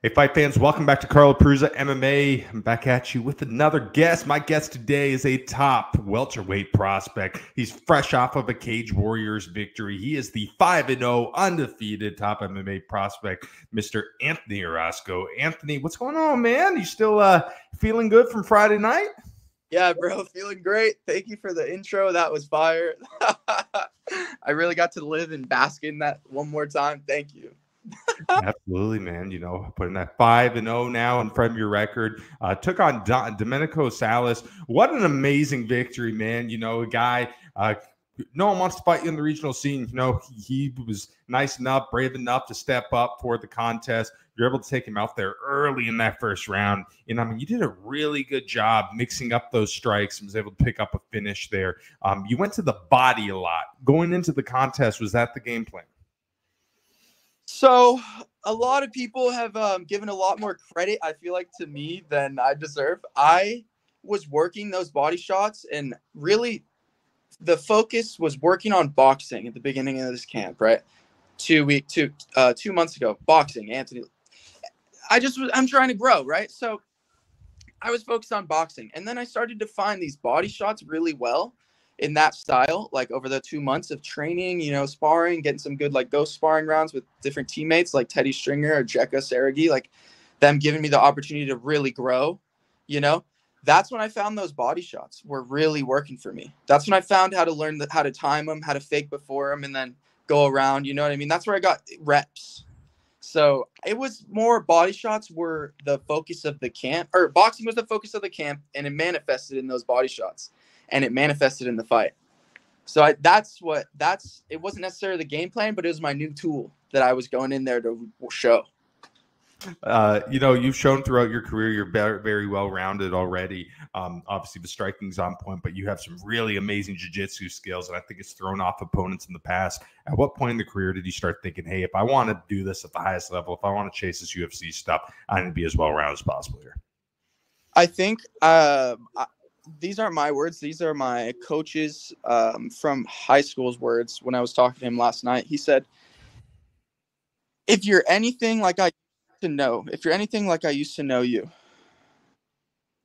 Hey, fight fans, welcome back to Carlo Prusa MMA. I'm back at you with another guest. My guest today is a top welterweight prospect. He's fresh off of a Cage Warriors victory. He is the 5-0 undefeated top MMA prospect, Mr. Anthony Orozco. Anthony, what's going on, man? You still feeling good from Friday night? Yeah, bro, feeling great. Thank you for the intro. That was fire. I really got to live and bask in that one more time. Thank you. Absolutely, man. You know, putting that 5-0 now in front of your record. Took on Dominico Salas. What an amazing victory, man. You know, a guy, no one wants to fight you in the regional scene. You know, he was nice enough, brave enough to step up for the contest. You're able to take him out there early in that first round. And I mean, you did a really good job mixing up those strikes and was able to pick up a finish there. You went to the body a lot. Going into the contest, was that the game plan? So a lot of people have given a lot more credit, I feel like, to me than I deserve. I was working those body shots, and really the focus was working on boxing at the beginning of this camp, right? 2 months ago, boxing, Anthony. I'm trying to grow, right? So I was focused on boxing, and then I started to find these body shots really well in that style, like over the 2 months of training, you know, sparring, getting some good like ghost sparring rounds with different teammates like Teddy Stringer or Jekka Seregi, like them giving me the opportunity to really grow, you know. That's when I found those body shots were really working for me. That's when I found how to learn how to time them, how to fake before them, and then go around, you know what I mean? That's where I got reps. So it was more body shots were the focus of the camp, or boxing was the focus of the camp, and it manifested in those body shots, and it manifested in the fight. So it wasn't necessarily the game plan, but it was my new tool that I was going in there to show. You know, you've shown throughout your career you're very, very well-rounded already. Obviously, the striking's on point, but you have some really amazing jiu-jitsu skills, and I think it's thrown off opponents in the past. At what point in the career did you start thinking, hey, if I want to do this at the highest level, if I want to chase this UFC stuff, I need to be as well-rounded as possible here? I think these aren't my words. These are my coach's from high school's words when I was talking to him last night. He said, if you're anything like I used to know you,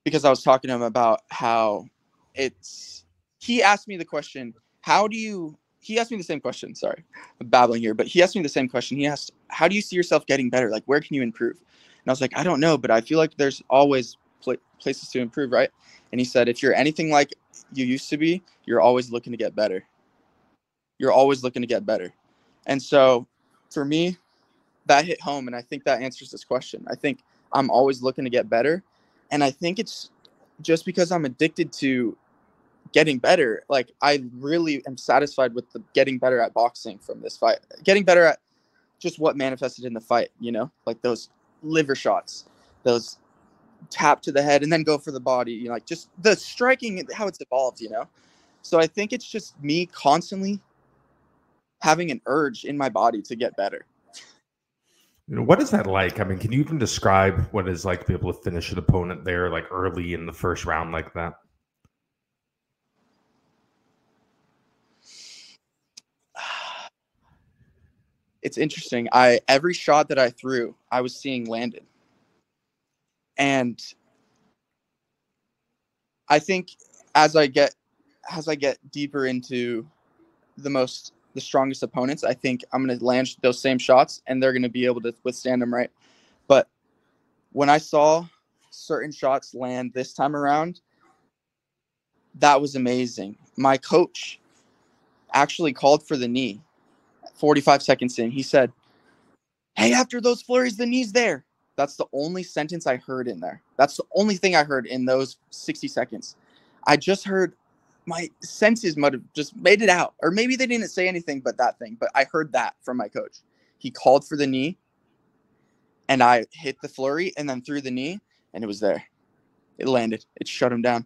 because I was talking to him about how he asked me the question, he asked me the same question. Sorry, I'm babbling here, but he asked me the same question. He asked, how do you see yourself getting better? Like, where can you improve? And I was like, I don't know, but I feel like there's always places to improve, right? And he said, if you're anything like you used to be, you're always looking to get better. You're always looking to get better. And so for me, that hit home, and I think that answers this question. I think I'm always looking to get better, and I think it's just because I'm addicted to getting better. Like, I really am satisfied with the getting better at boxing from this fight, getting better at just what manifested in the fight, you know, like those liver shots, those tap to the head and then go for the body, you know, like just the striking, how it's evolved, you know. So I think it's just me constantly having an urge in my body to get better. You know, what is that like? I mean, can you even describe what it's like to be able to finish an opponent there, like early in the first round like that? It's interesting. Every shot that I threw, I was seeing landed. And I think as I get deeper into the strongest opponents, I think I'm going to land those same shots and they're going to be able to withstand them, right? But when I saw certain shots land this time around, that was amazing. My coach actually called for the knee 45 seconds in. He said, hey, after those flurries, the knee's there. That's the only sentence I heard in there. That's the only thing I heard in those 60 seconds. I just heard, my senses might have just made it out. Or maybe they didn't say anything but that thing. But I heard that from my coach. He called for the knee, and I hit the flurry and then threw the knee, and it was there. It landed. It shut him down.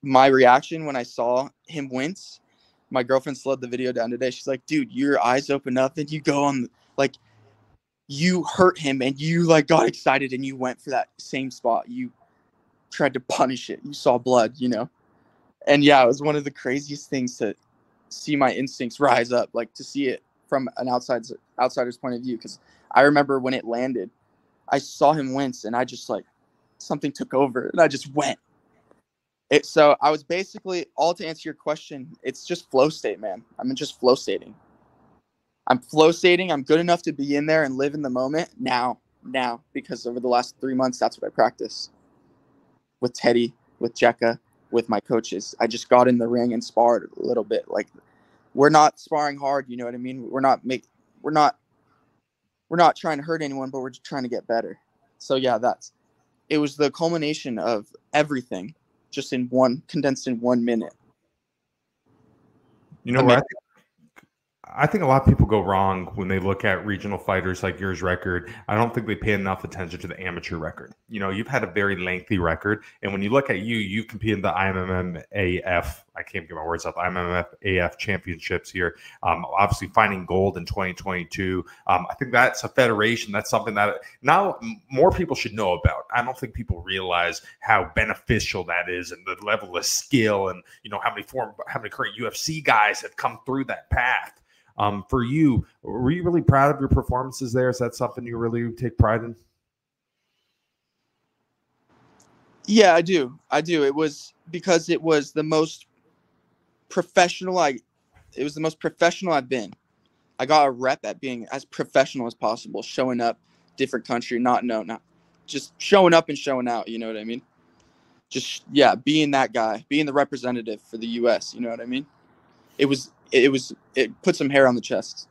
My reaction when I saw him wince, my girlfriend slowed the video down today. She's like, dude, your eyes open up and you go on, like, you hurt him and you like got excited and you went for that same spot. You tried to punish it. You saw blood, you know? And yeah, it was one of the craziest things to see my instincts rise up, like to see it from an outsider's point of view. Cause I remember when it landed, I saw him wince, and I just like something took over, and I just went. So I was basically, all to answer your question, it's just flow state, man. I'm just flow stating. I'm flow stating. I'm good enough to be in there and live in the moment now, because over the last 3 months, that's what I practice with Teddy, with Jekka, with my coaches. I just got in the ring and sparred a little bit. Like, we're not sparring hard, you know what I mean? We're not trying to hurt anyone, but we're just trying to get better. So yeah, it was the culmination of everything, just condensed in 1 minute. You know what? I think a lot of people go wrong when they look at regional fighters like yours record. I don't think they pay enough attention to the amateur record. You know, you've had a very lengthy record. And when you look at you compete in the IMMAF, I can't get my words up, IMMAF championships here. Obviously finding gold in 2022. I think that's a federation. That's something that now more people should know about. I don't think people realize how beneficial that is and the level of skill and, you know, how many current UFC guys have come through that path. For you, were you really proud of your performances there? Is that something you really take pride in? Yeah, I do. It was because it was the most professional I've been. I got a rep at being as professional as possible, showing up, different country, not just showing up and showing out, you know what I mean? Just, yeah, being that guy, being the representative for the US, you know what I mean? It put some hair on the chest.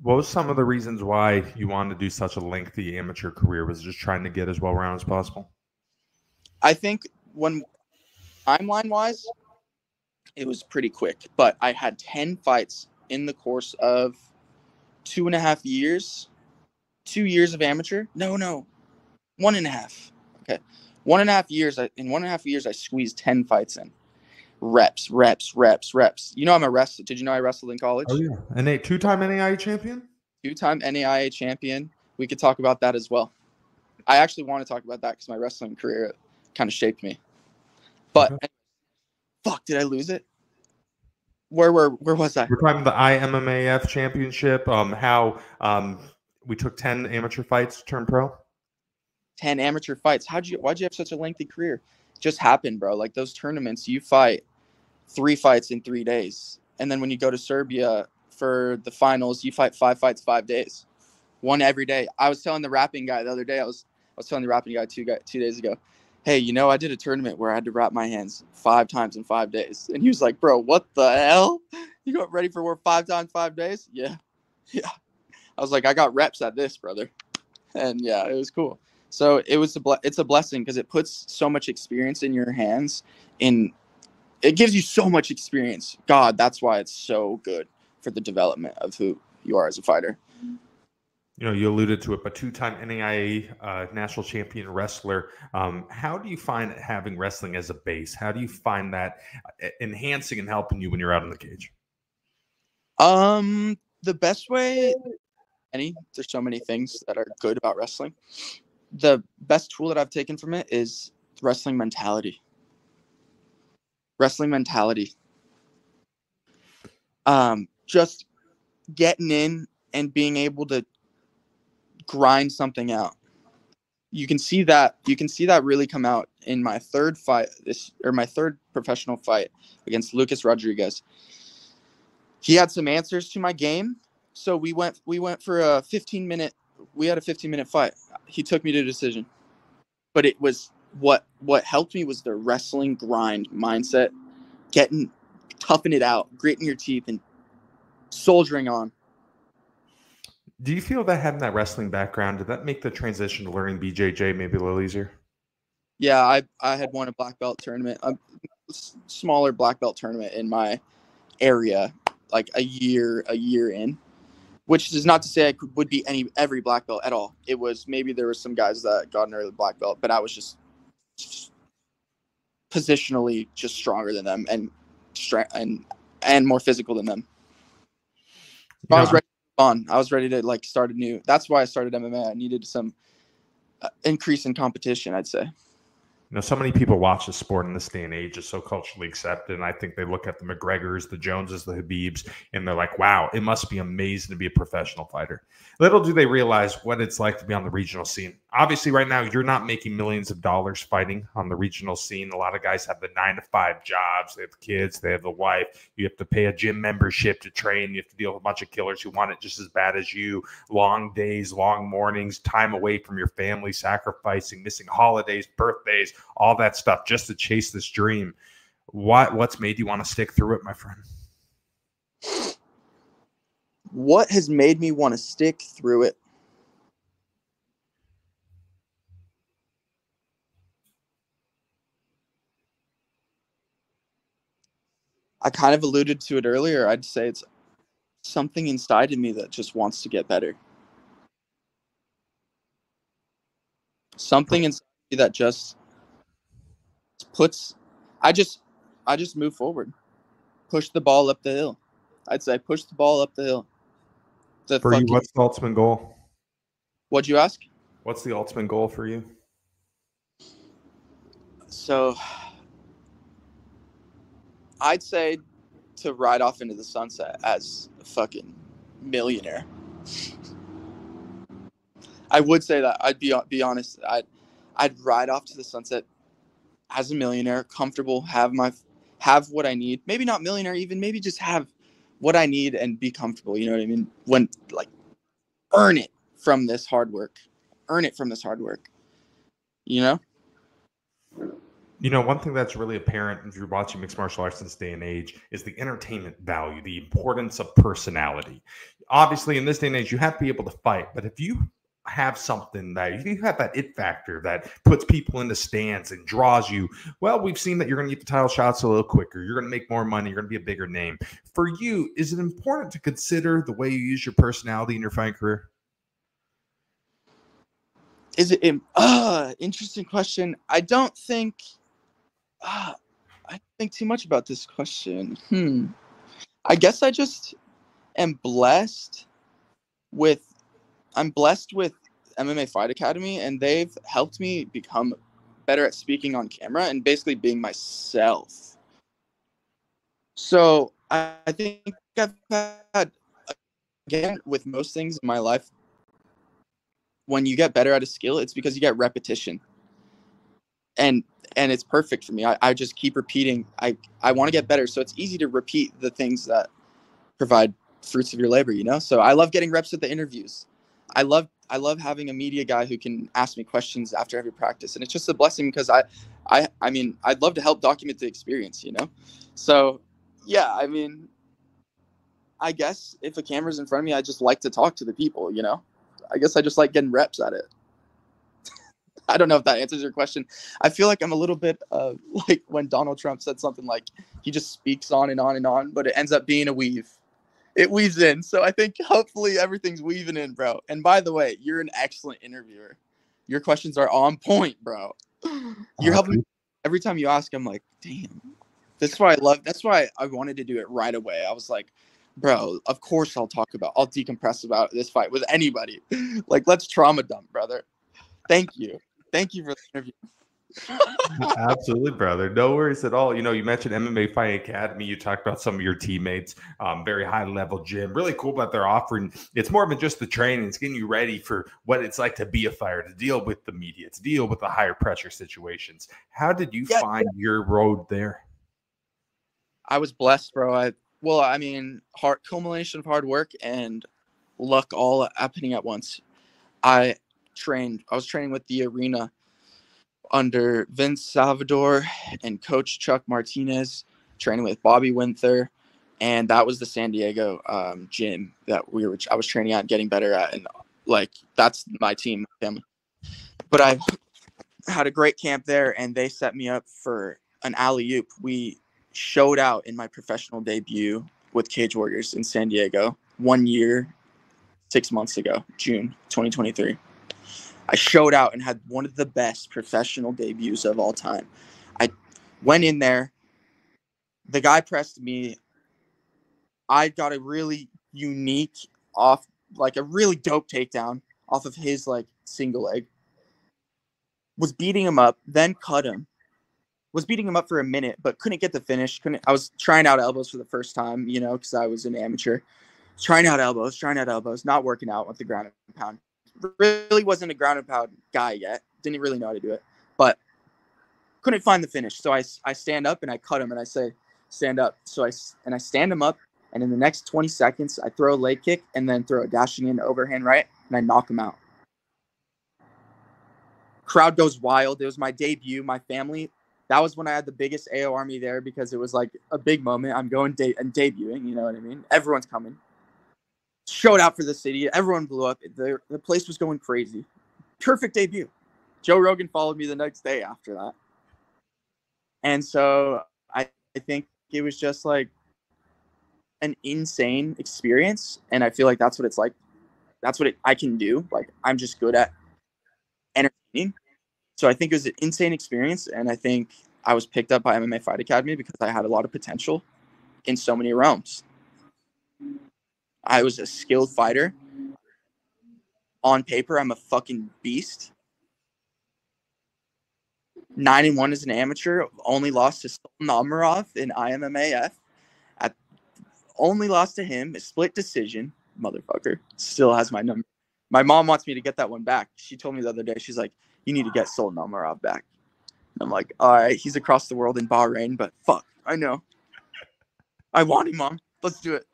What was some of the reasons why you wanted to do such a lengthy amateur career? Was it just trying to get as well rounded as possible? I think when timeline wise, it was pretty quick, but I had 10 fights in the course of 2.5 years, 2 years of amateur. No, 1.5. Okay. 1.5 years. In 1.5 years, I squeezed 10 fights in. Reps. You know, I'm a wrestler. Did you know I wrestled in college? Oh, yeah. And a two-time NAIA champion? Two-time NAIA champion. We could talk about that as well. I actually want to talk about that because my wrestling career kind of shaped me. But fuck, did I lose it? Where was I? We're talking the IMMAF championship. How we took 10 amateur fights to turn pro. 10 amateur fights. Why'd you have such a lengthy career? It just happened, bro. Like those tournaments, you fight 3 fights in 3 days. And then when you go to Serbia for the finals, you fight 5 fights, 5 days. 1 every day. I was telling the rapping guy the other day, I was telling the rapping guy 2 days ago, hey, you know, I did a tournament where I had to wrap my hands 5 times in 5 days. And he was like, bro, what the hell? You got ready for 5 times, 5 days? Yeah. I was like, I got reps at this, brother. And yeah, it was cool. So it's a blessing because it puts so much experience in your hands. It gives you so much experience. God, that's why it's so good for the development of who you are as a fighter. You know, you alluded to it, but 2-time NAIA national champion wrestler. How do you find having wrestling as a base? How do you find that enhancing and helping you when you're out in the cage? The best way, there's so many things that are good about wrestling. The best tool that I've taken from it is wrestling mentality. Just getting in and being able to grind something out. You can see that really come out in my third professional fight against Lucas Rodriguez. He had some answers to my game, so we went for a 15-minute. We had a 15-minute fight. He took me to decision, but it was what helped me was the wrestling grind mindset, toughing it out, gritting your teeth, and soldiering on. Do you feel that having that wrestling background, did that make the transition to learning BJJ maybe a little easier? Yeah, I had won a black belt tournament, a smaller black belt tournament in my area, like a year in, which is not to say I would be every black belt at all. It was maybe there were some guys that got an early black belt, but I was just positionally just stronger than them and more physical than them. So I was ready to move on. I was ready to like start anew. That's why I started MMA. I needed some increase in competition, I'd say. You know, so many people watch the sport in this day and age. It's so culturally accepted. And I think they look at the McGregors, the Joneses, the Habibs, and they're like, wow, it must be amazing to be a professional fighter. Little do they realize what it's like to be on the regional scene. Obviously, right now, you're not making millions of dollars fighting on the regional scene. A lot of guys have the 9-to-5 jobs. They have kids. They have the wife. You have to pay a gym membership to train. You have to deal with a bunch of killers who want it just as bad as you. Long days, long mornings, time away from your family, sacrificing, missing holidays, birthdays, all that stuff just to chase this dream. What's made you want to stick through it, my friend? What has made me want to stick through it? I kind of alluded to it earlier. I'd say it's something inside of me that just wants to get better. Something inside me that just puts, I just move forward. Push the ball up the hill. I'd say push the ball up the hill. For you, what's the ultimate goal? What'd you ask? What's the ultimate goal for you? So I'd say to ride off into the sunset as a fucking millionaire. I would say that. I'd be honest. I'd ride off to the sunset as a millionaire, comfortable, have what I need. Maybe not millionaire even, maybe just have what I need and be comfortable. You know what I mean? When earn it from this hard work. Earn it from this hard work. You know? You know, one thing that's really apparent if you're watching mixed martial arts in this day and age is the entertainment value, the importance of personality. Obviously, in this day and age, you have to be able to fight, but if you have something that if you have that it factor that puts people in the stands and draws you, well, we've seen that you're going to get the title shots a little quicker. You're going to make more money. You're going to be a bigger name. For you, is it important to consider the way you use your personality in your fight career? Is it interesting question. I don't think too much about this question. I guess I just am blessed with MMA Fight Academy, and they've helped me become better at speaking on camera and basically being myself. So I think I've had, again, with most things in my life, when you get better at a skill, it's because you get repetition. And it's perfect for me. I just keep repeating. I want to get better. So it's easy to repeat the things that provide fruits of your labor, you know? So I love getting reps at the interviews. I love having a media guy who can ask me questions after every practice. And it's just a blessing because I mean, I'd love to help document the experience, you know? So yeah, I mean, I guess if a camera's in front of me, I just like to talk to the people, you know? I guess I just like getting reps at it. I don't know if that answers your question. I feel like I'm a little bit like when Donald Trump said something like he just speaks on and on and on, but it ends up being a weave. It weaves in. So I think hopefully everything's weaving in, bro. And by the way, you're an excellent interviewer. Your questions are on point, bro. You're helping me. Every time you ask, I'm like, damn. That's why I wanted to do it right away. I was like, bro, of course I'll decompress about this fight with anybody. Like, let's trauma dump, brother. Thank you. Thank you for the interview. Absolutely, brother. No worries at all. You know, you mentioned MMA Fight Academy. You talked about some of your teammates, very high level gym. Really cool about their offering. It's more than just the training. It's getting you ready for what it's like to be a fighter, to deal with the media, to deal with the higher pressure situations. How did you find your road there? I was blessed, bro. I mean, culmination of hard work and luck all happening at once. I was training with the arena under Vince Salvador and Coach Chuck Martinez, training with Bobby Winther, and that was the San Diego gym that I was training at, getting better at, and like that's my team, my family. But I had a great camp there, and they set me up for an alley-oop. We showed out in my professional debut with Cage Warriors in San Diego 1 year, 6 months ago, June 2023. I showed out and had one of the best professional debuts of all time. I went in there. The guy pressed me. I got a really unique a really dope takedown off of his single leg. was beating him up, then cut him. Was beating him up for a minute, but couldn't get the finish. I was trying out elbows for the first time, because I was an amateur. Trying out elbows, not working out with the ground and pound. Really wasn't a ground and pound guy yet. Didn't really know how to do it, but couldn't find the finish. So I stand up and I cut him and I say, stand up. So I stand him up, and in the next 20 seconds, I throw a leg kick and then throw a dashing in overhand right, and I knock him out. Crowd goes wild. It was my debut. My family, that was when I had the biggest AO army there because it was like a big moment. I'm going and debuting, you know what I mean? Everyone's coming. Showed out for the city. Everyone blew up. The place was going crazy. Perfect debut. Joe Rogan followed me the next day after that. And so I think it was just like an insane experience. And I feel like that's what it's like. That's what I can do. Like, I'm just good at entertaining. So I think it was an insane experience. And I think I was picked up by MMA Fight Academy because I had a lot of potential in so many realms. I was a skilled fighter. On paper, I'm a fucking beast. 9-1 as an amateur. Only lost to Sultan Amarov in IMMAF. Only lost to him. A split decision. Motherfucker. Still has my number. My mom wants me to get that one back. She told me the other day, she's like, you need to get Sultan Amarov back. And I'm like, all right, he's across the world in Bahrain, but fuck, I know. I want him, Mom. Let's do it.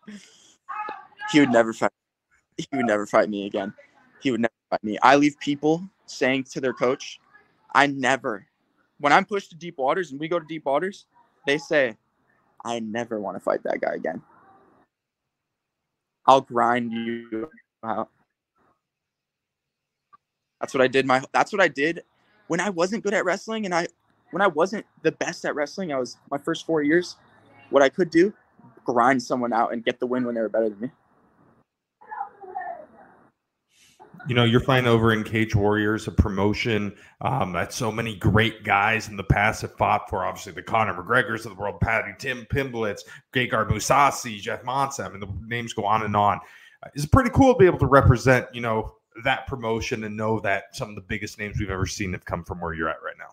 He would never fight. He would never fight me again. He would never fight me. I leave people saying to their coach, when I'm pushed to deep waters and we go to deep waters, they say, I never want to fight that guy again. I'll grind you out. That's what I did. That's what I did when I wasn't good at wrestling, and when I wasn't the best at wrestling. I was my first 4 years. What I could do, grind someone out and get the win when they were better than me. You're fighting over in Cage Warriors, a promotion that so many great guys in the past have fought for. Obviously, the Conor McGregors of the world, Patty Pimblets, Gegard Mousasi, Jeff Monsam, and the names go on and on. It's pretty cool to be able to represent, that promotion and know that some of the biggest names we've ever seen have come from where you're at right now.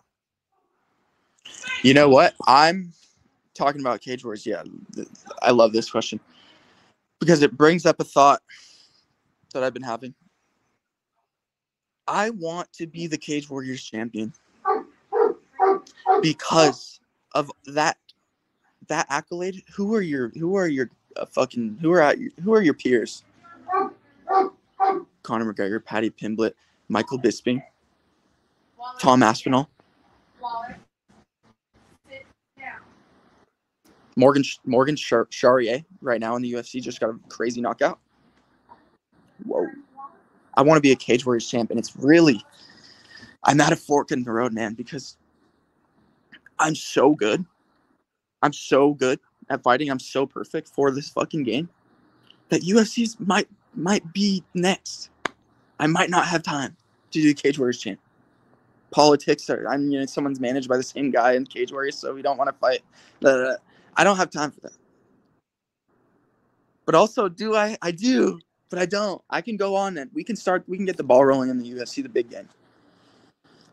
You know what? I'm talking about Cage Warriors. Yeah, I love this question because it brings up a thought that I've been having. I want to be the Cage Warriors champion because of that accolade. Who are your peers? Conor McGregor, Patty Pimblett, Michael Bisping, Tom Aspinall, Morgan Charrier right now in the UFC just got a crazy knockout. Whoa. I want to be a Cage Warriors champ, and I'm at a fork in the road, man, because I'm so good. I'm so good at fighting. I'm so perfect for this fucking game that UFC's might be next. I might not have time to do Cage Warriors champ. Politics someone's managed by the same guy in Cage Warriors, so we don't want to fight. I don't have time for that. But also, I do, but I don't. I can go on and we can get the ball rolling in the UFC, the big game.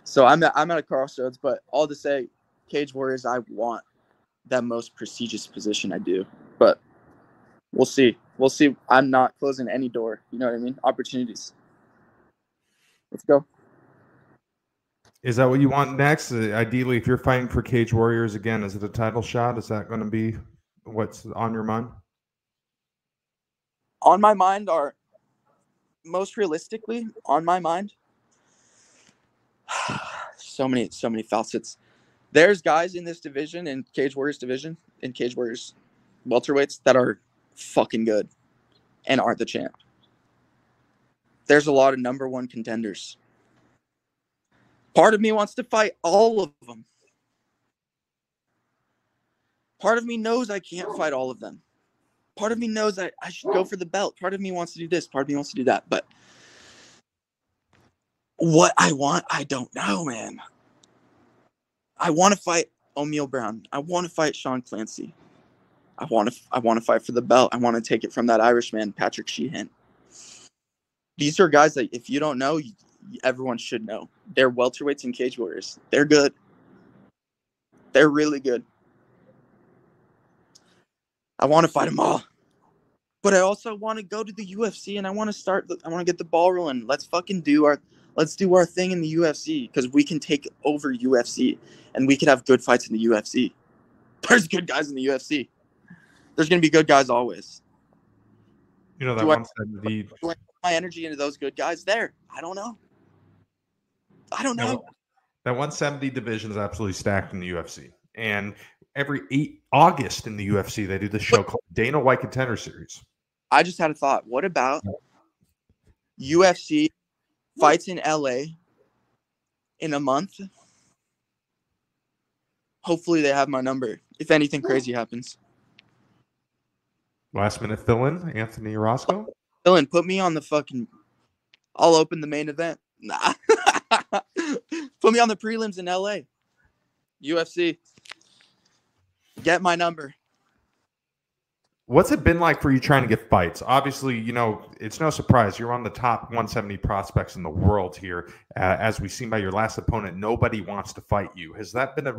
So I'm at a crossroads, but all to say, Cage Warriors, I want that most prestigious position. I do, but we'll see. I'm not closing any door. You know what I mean? Opportunities. Let's go. Is that what you want next? Ideally, if you're fighting for Cage Warriors again, is it a title shot? Is that going to be what's on your mind? On my mind are, most realistically, on my mind, so many facets. There's guys in this division, in Cage Warriors division, in Cage Warriors welterweights that are fucking good and aren't the champ. There's a lot of number one contenders. Part of me wants to fight all of them. Part of me knows I can't fight all of them. Part of me knows that I should go for the belt. Part of me wants to do this. Part of me wants to do that. But what I want, I don't know, man. I want to fight O'Neal Brown. I want to fight Sean Clancy. I want to fight for the belt. I want to take it from that Irishman, Patrick Sheehan. These are guys that if you don't know, everyone should know. They're welterweights and cage warriors. They're good. They're really good. I want to fight them all. But I also want to go to the UFC, and I want to get the ball rolling. Let's do our thing in the UFC, because we can take over UFC, and we can have good fights in the UFC. There's good guys in the UFC. There's going to be good guys always. You know, that one said do I put my energy into those good guys there? I don't know. That 170 division is absolutely stacked in the UFC. And every August in the UFC, they do the show called Dana White Contender Series. I just had a thought. What about UFC fights in LA in a month? Hopefully they have my number if anything crazy happens. Last minute fill-in, Anthony Orozco. Fill-in, put me on the fucking... I'll open the main event. Nah. Put me on the prelims in LA. UFC. Get my number. What's it been like for you trying to get fights? Obviously, you know, it's no surprise. You're on the top 170 prospects in the world here. As we've seen by your last opponent, nobody wants to fight you. Has that been a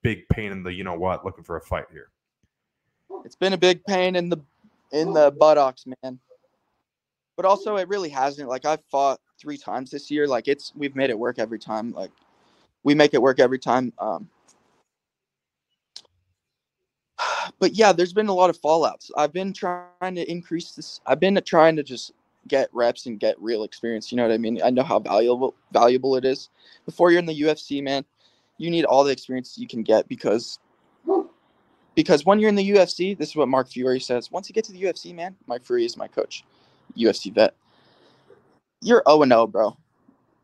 big pain in the, you know what, looking for a fight here? It's been a big pain in the buttocks, man. But also, it really hasn't. Like, I've fought 3 times this year. Like, we've made it work every time. Like, we make it work every time. But yeah, there's been a lot of fallouts. I've been trying to increase this. I've been trying to just get reps and get real experience. You know what I mean? I know how valuable it is. Before you're in the UFC, man, you need all the experience you can get, because when you're in the UFC, this is what Mark Fury says. Once you get to the UFC, man, Mark Fury is my coach, UFC vet. You're 0-0, bro.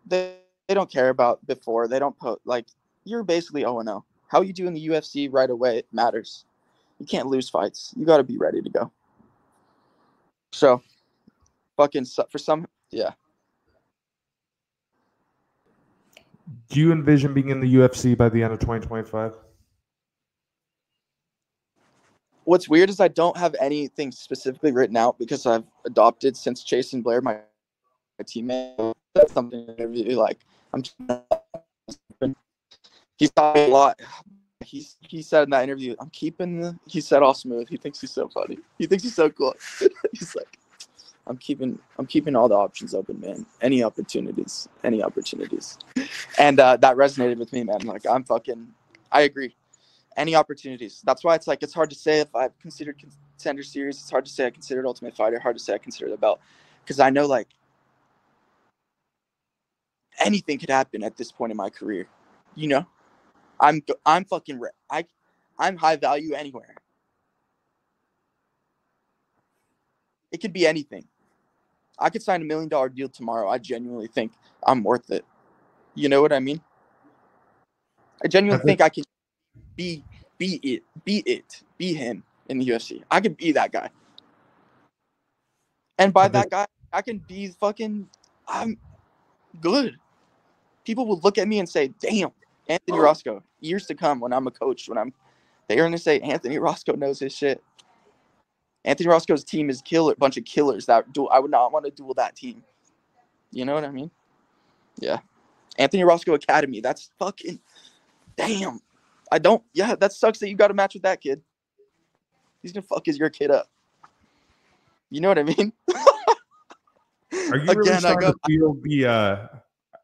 They don't care about before. They don't put, like, you're basically 0-0. How you do in the UFC right away matters. You can't lose fights. You got to be ready to go. So, for some, yeah. Do you envision being in the UFC by the end of 2025? What's weird is I don't have anything specifically written out, because I've adopted since Jason Blair, my teammate. That's something like he's taught me a lot. He said in that interview, he said all smooth. He thinks he's so funny. He thinks he's so cool. He's like, I'm keeping all the options open, man. Any opportunities. And that resonated with me, man. Like, I agree. Any opportunities. That's why it's hard to say if I've considered Contender Series. It's hard to say I considered Ultimate Fighter. Hard to say I considered the belt, because I know, like, anything could happen at this point in my career. You know, I'm fucking I'm high value anywhere. It could be anything. I could sign $1 million deal tomorrow. I genuinely think I'm worth it. You know what I mean? I genuinely think I can be him in the UFC. I could be that guy. And by that guy, I can be I'm good. People will look at me and say, damn, Anthony Orozco, years to come when I'm a coach, they're going to say, Anthony Orozco knows his shit. Anthony Orozco's team is bunch of killers I would not want to duel that team. You know what I mean? Yeah. Anthony Orozco Academy. That's fucking damn. That sucks that you got a match with that kid. He's going to fuck your kid up. You know what I mean? Are you really starting to feel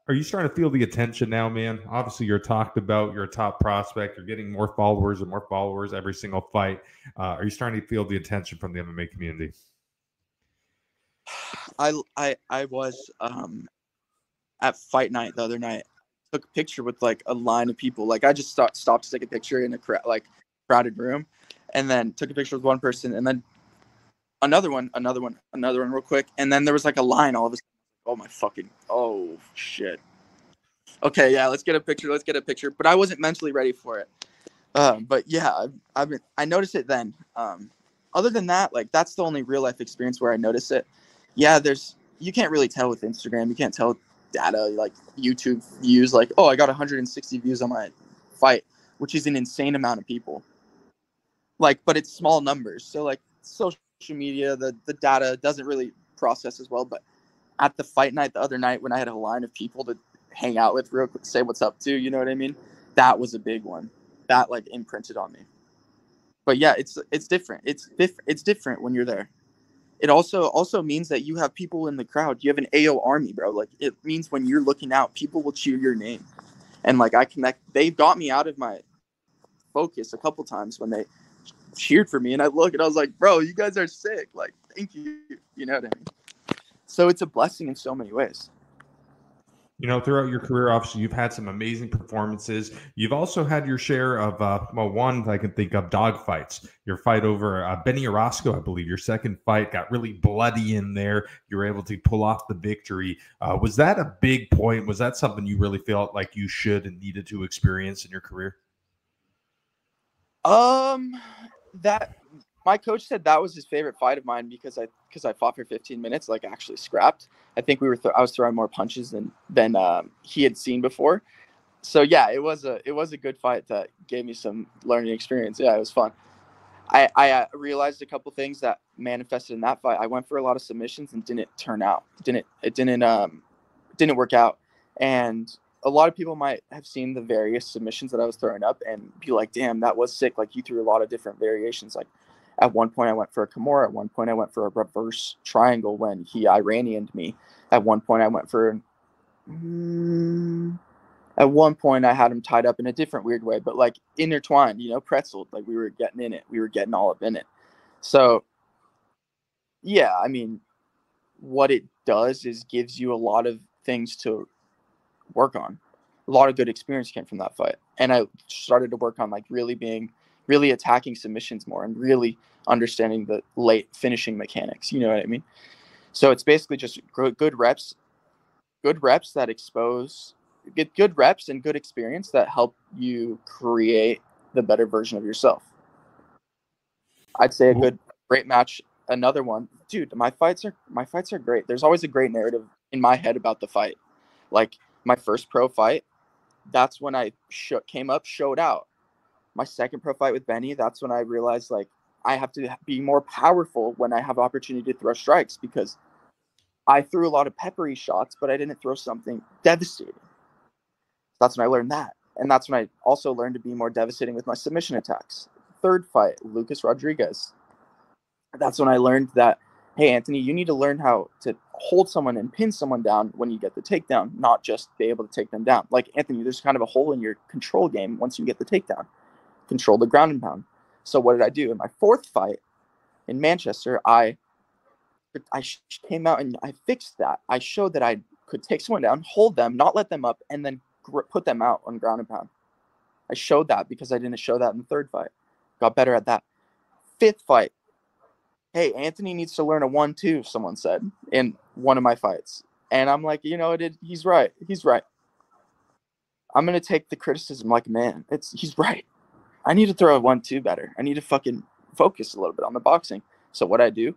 Are you starting to feel the attention now, man? Obviously, you're talked about. You're a top prospect. You're getting more followers and more followers every single fight. Are you starting to feel the attention from the MMA community? I was at fight night the other night. Took a picture with like a line of people. Like, I just stopped to take a picture in a crowded room, and then took a picture with one person, and then another one real quick, and then there was like a line all of a sudden. Oh shit. Okay, yeah, let's get a picture. But I wasn't mentally ready for it. But yeah, I noticed it then. Other than that, like, that's the only real life experience where I notice it. Yeah, you can't really tell with Instagram. You can't tell data like YouTube views. Like, oh, I got 160 views on my fight, which is an insane amount of people. Like, but it's small numbers. So like social media, the data doesn't really process as well. But at the fight night the other night when I had a line of people to hang out with real quick, say what's up to, you know what I mean? That was a big one. That like imprinted on me. But yeah, it's different. It's different when you're there. It also means that you have people in the crowd. You have an AO army, bro. Like it means when you're looking out, people will cheer your name. And like I connect, they got me out of my focus a couple times when they cheered for me, and I look and I was like, bro, you guys are sick. Like, thank you. You know what I mean? So it's a blessing in so many ways. You know, throughout your career, obviously, you've had some amazing performances. You've also had your share of, one I can think of, dog fights. Your fight over Benny Orozco, I believe, your second fight got really bloody in there. You were able to pull off the victory. Was that a big point? Was that something you really felt like you should and needed to experience in your career? That my coach said that was his favorite fight of mine because I fought for 15 minutes, like actually scrapped. I think I was throwing more punches than he had seen before. So yeah, it was a good fight that gave me some learning experience. Yeah, it was fun. I realized a couple things that manifested in that fight. I went for a lot of submissions and didn't turn out. It didn't work out. And a lot of people might have seen the various submissions that I was throwing up and be like, damn, that was sick. Like you threw a lot of different variations. Like at one point I went for a Kimura. At one point I went for a reverse triangle when he Iranianed me. At one point I went for at one point I had him tied up in a different weird way, but like intertwined, you know, pretzeled. Like we were getting in it. We were getting all up in it. So yeah, I mean, what it does is gives you a lot of things to work on. A lot of good experience came from that fight, and I started to work on like really attacking submissions more and really understanding the late finishing mechanics. You know what I mean? So it's basically just good reps that get good reps and good experience that help you create the better version of yourself. I'd say great match. Another one, dude. My fights are great. There's always a great narrative in my head about the fight. Like my first pro fight, that's when I showed out. My second pro fight with Benny, that's when I realized like I have to be more powerful when I have opportunity to throw strikes because I threw a lot of peppery shots, but I didn't throw something devastating. That's when I learned that. And that's when I also learned to be more devastating with my submission attacks. Third fight, Lucas Rodriguez. That's when I learned that, hey, Anthony, you need to learn how to hold someone and pin someone down when you get the takedown, not just be able to take them down. Like, Anthony, there's kind of a hole in your control game once you get the takedown. Control the ground and pound. So what did I do? In my fourth fight in Manchester, I came out and I fixed that. I showed that I could take someone down, hold them, not let them up, and then put them out on ground and pound. I showed that because I didn't show that in the third fight. Got better at that. Fifth fight. Hey, Anthony needs to learn a 1-2, someone said in one of my fights. And I'm like, you know, he's right. He's right. I'm going to take the criticism like a man. He's right. I need to throw a 1-2 better. I need to fucking focus a little bit on the boxing. So what I do,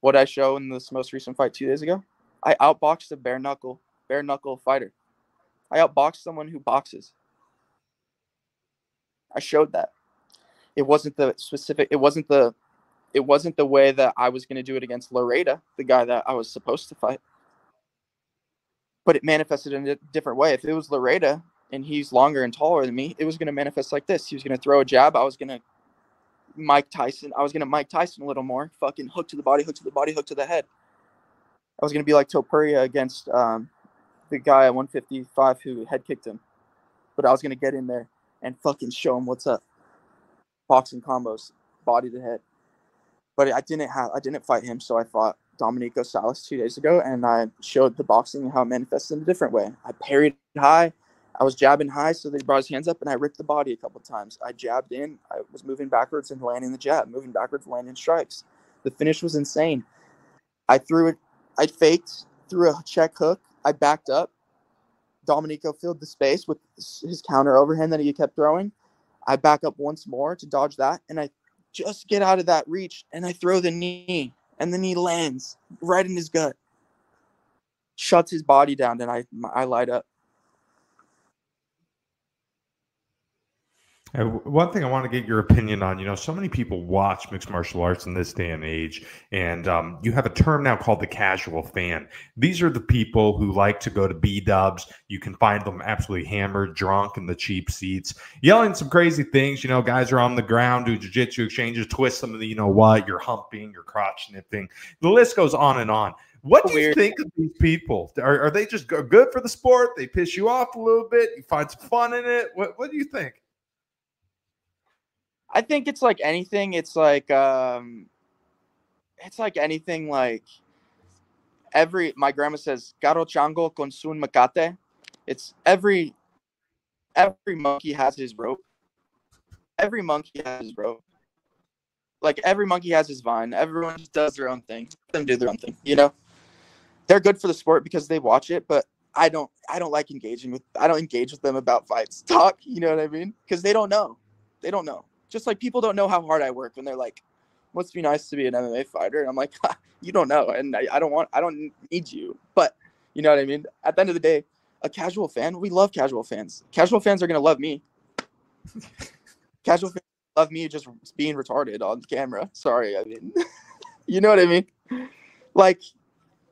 what I show in this most recent fight 2 days ago, I outboxed a bare knuckle fighter. I outboxed someone who boxes. I showed that. It wasn't the way that I was going to do it against Laredo, the guy that I was supposed to fight. But it manifested in a different way. If it was Laredo and he's longer and taller than me, it was going to manifest like this. He was going to throw a jab. I was going to Mike Tyson a little more. Fucking hook to the body, hook to the body, hook to the head. I was going to be like Topuria against the guy at 155 who head kicked him. But I was going to get in there and fucking show him what's up. Boxing combos, body to head. But I didn't fight him, so I fought Dominico Salas 2 days ago, and I showed the boxing and how it manifests in a different way. I parried high. I was jabbing high, so they brought his hands up, and I ripped the body a couple times. I jabbed in. I was moving backwards and landing the jab, moving backwards, landing strikes. The finish was insane. I threw it. I faked, threw a check hook. I backed up. Dominico filled the space with his counter overhand that he kept throwing. I back up once more to dodge that, and I just get out of that reach, and I throw the knee, and the knee lands right in his gut. Shuts his body down, and I light up. One thing I want to get your opinion on, so many people watch mixed martial arts in this day and age, and you have a term now called the casual fan. These are the people who like to go to B-dubs. You can find them absolutely hammered, drunk in the cheap seats, yelling some crazy things. Guys are on the ground, do jiu-jitsu exchanges, twist some of the, you're humping, you're crotch sniffing. The list goes on and on. What do you think of these people? Are they just good for the sport? They piss you off a little bit? You find some fun in it? What do you think? I think it's like anything. It's like anything. Like my grandma says, "Garo chango con sun macate." It's every monkey has his rope. Every monkey has his rope. Like every monkey has his vine. Everyone just does their own thing. Let them do their own thing. They're good for the sport because they watch it, but I don't like engaging with. I don't engage with them about fights talk. You know what I mean? Because they don't know. They don't know. Just like people don't know how hard I work when they're like, must be nice to be an MMA fighter. And I'm like, you don't know. And I don't need you. But you know what I mean? At the end of the day, a casual fan, we love casual fans. Casual fans are going to love me. Casual fans love me just being retarded on camera. Sorry. I mean, you know what I mean? Like,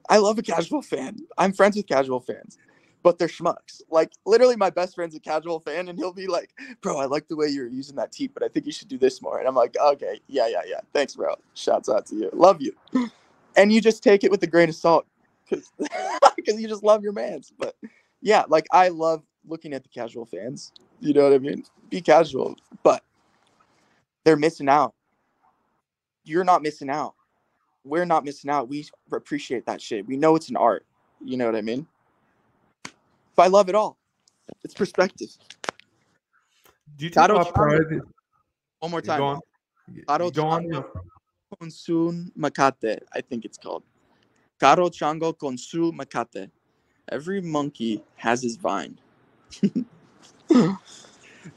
I love a casual fan. I'm friends with casual fans. But they're schmucks. Like, literally, my best friend's a casual fan, and he'll be like, bro, I like the way you're using that teep, but I think you should do this more. And I'm like, okay, yeah. Thanks, bro. Shouts out to you. Love you. And you just take it with a grain of salt because you just love your mans. But, yeah, like, I love looking at the casual fans. You know what I mean? Be casual. But they're missing out. You're not missing out. We're not missing out. We appreciate that shit. We know it's an art. You know what I mean? But I love it all. It's perspective. Do you take a lot of pride? One more time. Go on. Consun Makate, I think it's called. Karo Chango Konsu Makate. Every monkey has his vine. Do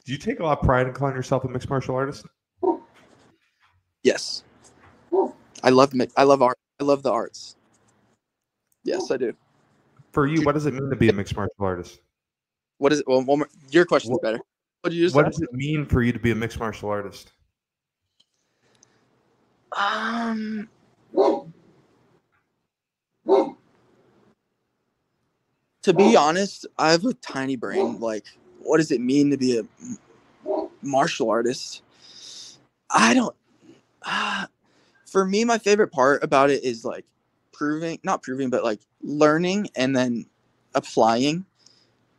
you take a lot of pride in calling yourself a mixed martial artist? Yes. I love art. I love the arts. Yes, I do. For you, what does it mean to be a mixed martial artist? What is it? Well, your question is better. What does it mean for you to be a mixed martial artist? To be honest, I have a tiny brain. Like, what does it mean to be a martial artist? I don't. For me, my favorite part about it is like not proving, but like learning and then applying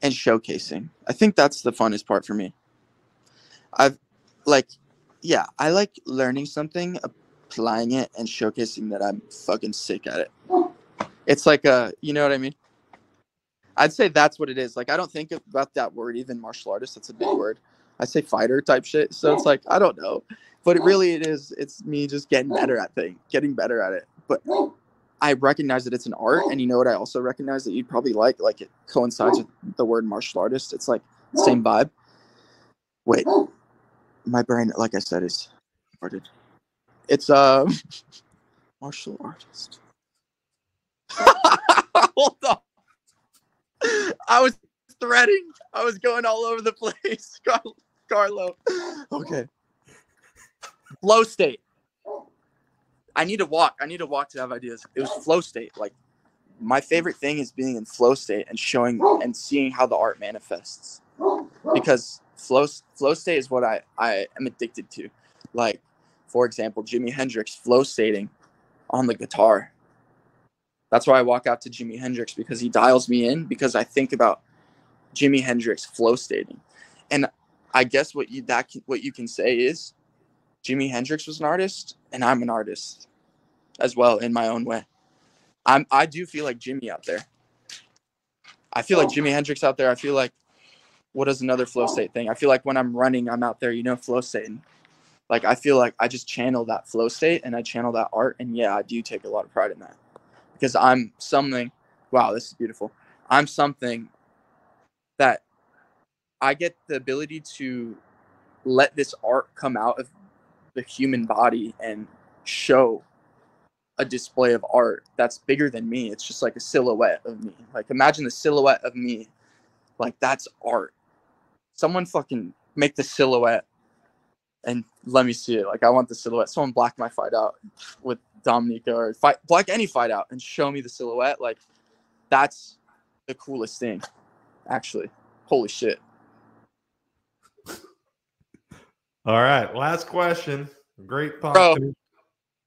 and showcasing. I think that's the funnest part for me. I like learning something, applying it, and showcasing that I'm fucking sick at it. It's like you know what I mean? I'd say that's what it is. Like, I don't think about that word, even martial artist. That's a big word. I say fighter type shit. So it's like, I don't know. But it's me just getting better at it. But I recognize that it's an art. And you know what I also recognize that you'd probably like it coincides with the word martial artist. It's like same vibe. Wait, my brain, like I said, is retarded. It's martial artist. Hold on. I was threading. I was going all over the place. Carlo. Okay. Flow state. I need to walk to have ideas. It was flow state. Like, my favorite thing is being in flow state and showing and seeing how the art manifests. Because flow state is what I am addicted to. Like, for example, Jimi Hendrix flow stating on the guitar. That's why I walk out to Jimi Hendrix, because he dials me in, because I think about Jimi Hendrix flow stating. And I guess what you can say is Jimi Hendrix was an artist and I'm an artist as well in my own way. I do feel like Jimmy out there. I feel like Jimi Hendrix out there. I feel like, what is another flow state thing? I feel like when I'm running, I'm out there, flow stating. Like, I feel like I just channel that flow state and I channel that art. And yeah, I do take a lot of pride in that. Because I'm something, wow, this is beautiful. I'm something that I get the ability to let this art come out of the human body and show a display of art that's bigger than me. It's just like a silhouette of me. Like, imagine the silhouette of me. Like, that's art. Someone fucking make the silhouette and let me see it. Like, I want the silhouette. Someone black my fight out with Dominico, or black any fight out and show me the silhouette. Like, that's the coolest thing, actually. Holy shit. All right, last question. Great thought. Bro,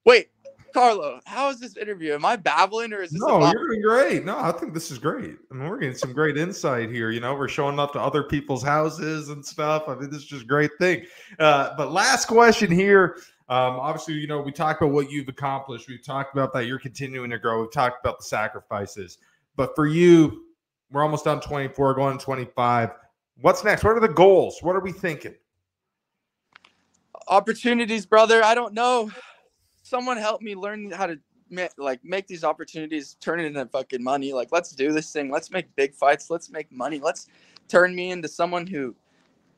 wait, Carlo, how is this interview? Am I babbling, or is this No, you're doing great. No, I think this is great. I mean, we're getting some great insight here. You know, we're showing up to other people's houses and stuff. I mean, this is just a great thing. But last question here. Obviously, you know, we talked about what you've accomplished. We've talked about that you're continuing to grow. We've talked about the sacrifices. But for you, we're almost done 24, going 25. What's next? What are the goals? What are we thinking? Opportunities, brother. I don't know. Someone help me learn how to make these opportunities turn it into fucking money. Like, let's do this thing. Let's make big fights. Let's make money. Let's turn me into someone who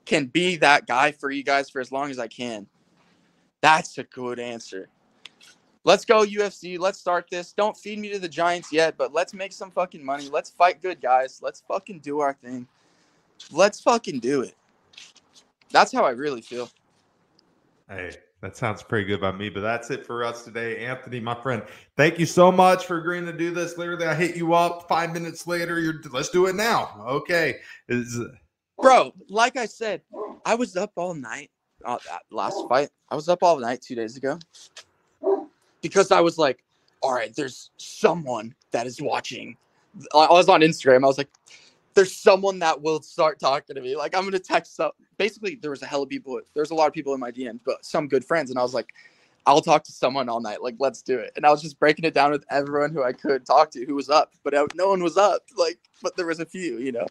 can be that guy for you guys for as long as I can. That's a good answer. Let's go, UFC. Let's start this. Don't feed me to the Giants yet, but let's make some fucking money. Let's fight good guys. Let's fucking do our thing. Let's fucking do it. That's how I really feel. Hey, that sounds pretty good by me, but that's it for us today. Anthony, my friend, thank you so much for agreeing to do this. Literally, I hit you up 5 minutes later. Let's do it now. Okay. Bro, like I said, I was up all night. That last fight, I was up all night 2 days ago because I was like, all right, there's someone that is watching. I was on Instagram. I was like, there's someone that will start talking to me. Like, I'm going to text up. Basically, there was a hell of people. There's a lot of people in my DMs, but some good friends. And I was like, I'll talk to someone all night. Like, let's do it. And I was just breaking it down with everyone who I could talk to who was up, but no one was up. Like, but there was a few, you know?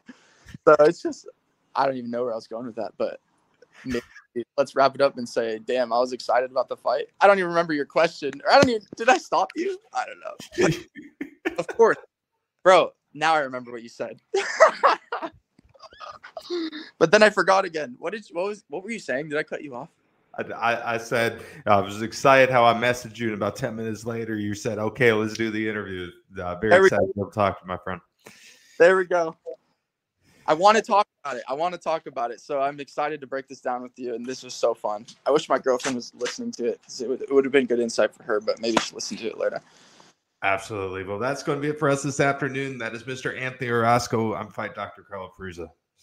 So it's just, I don't even know where I was going with that, but maybe let's wrap it up and say, damn, I was excited about the fight. I don't even remember your question. Or did I stop you? I don't know. Like, of course. Bro, now I remember what you said. But then I forgot again. What were you saying? Did I cut you off? I said I was excited how I messaged you, and about 10 minutes later, you said, okay, let's do the interview. Very excited to talk to my friend. There we go. I want to talk about it. So I'm excited to break this down with you. And this was so fun. I wish my girlfriend was listening to it, because it would have been good insight for her, but maybe she'll listen to it later. Absolutely. Well, that's going to be it for us this afternoon. That is Mr. Anthony Orozco. I'm Fight Dr. Carlo Fruza.